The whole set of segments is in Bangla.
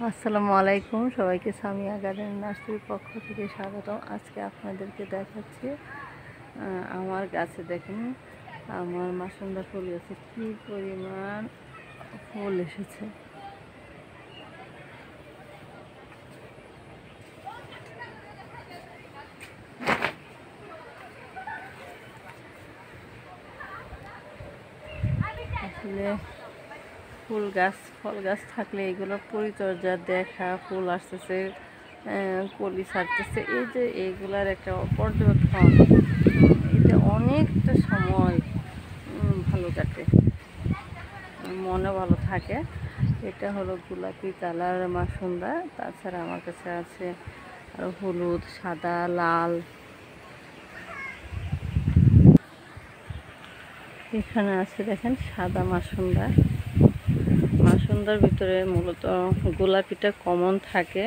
আসসালামু আলাইকুম, সবাইকে সামিয়া গার্ডেন নার্সারির পক্ষ থেকে স্বাগতম। আজকে আপনাদেরকে দেখাচ্ছি আমার গাছে দেখুন, আমার মাসুন্দা ফুল গাছে কী পরিমাণ ফুল এসেছে। আসলে ফুল গাছ ফল গাছ থাকলে এগুলো পরিচর্যা দেখা, ফুল আসতেছে, কলি ছাড়তেছে, এই যে এইগুলার একটা পর্যবেক্ষণ, এতে অনেকটা সময় ভালো কাটে, মনে ভালো থাকে। এটা হলো গোলাপি কালার মাসুন্দা। তাছাড়া আমার কাছে আছে আর হলুদ, সাদা, লাল। এখানে আছে দেখেন সাদা মাসুন্দা। মাসুন্দার ভিতরে মূলত গোলাপিটা কমন থাকে,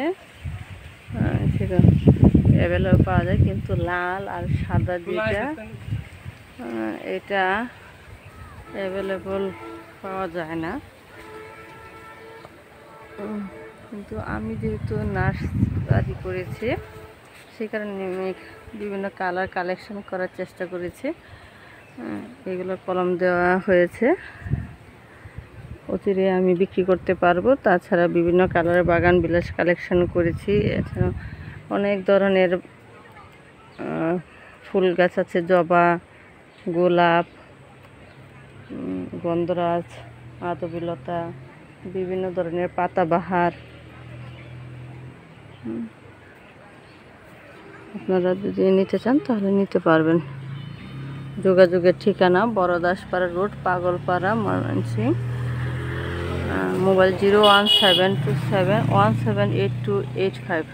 সেটা অ্যাভেলেবল পাওয়া যায়, কিন্তু লাল আর সাদা যেটা এটা অ্যাভেলেবল পাওয়া যায় না। কিন্তু আমি যেহেতু নার্সারি করেছি, সেই কারণে আমি বিভিন্ন কালার কালেকশন করার চেষ্টা করেছি। এগুলো কলম দেওয়া হয়েছে, অচিরে আমি বিক্রি করতে পারবো। তাছাড়া বিভিন্ন কালারের বাগান বিলাস কালেকশন করেছি। এছাড়া অনেক ধরনের ফুল গাছ আছে, জবা, গোলাপ, গন্ধরাজ, মাধবীলতা, বিভিন্ন ধরনের পাতাবাহার। আপনারা যদি নিতে চান তাহলে নিতে পারবেন। যোগাযোগের ঠিকানা বড়দাসপাড়া রোড, পাগলপাড়া, ময়মনসিংহ। মোবাইল 01727178285।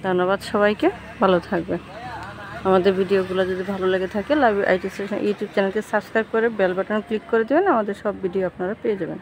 ধন্যবাদ সবাইকে, ভালো থাকবেন। আমাদের ভিডিওগুলো যদি ভালো লেগে থাকে লাইভ আইটি সেশন ইউটিউব চ্যানেলকে সাবস্ক্রাইব করে বেল বাটন ক্লিক করে দেবেন, আমাদের সব ভিডিও আপনারা পেয়ে যাবেন।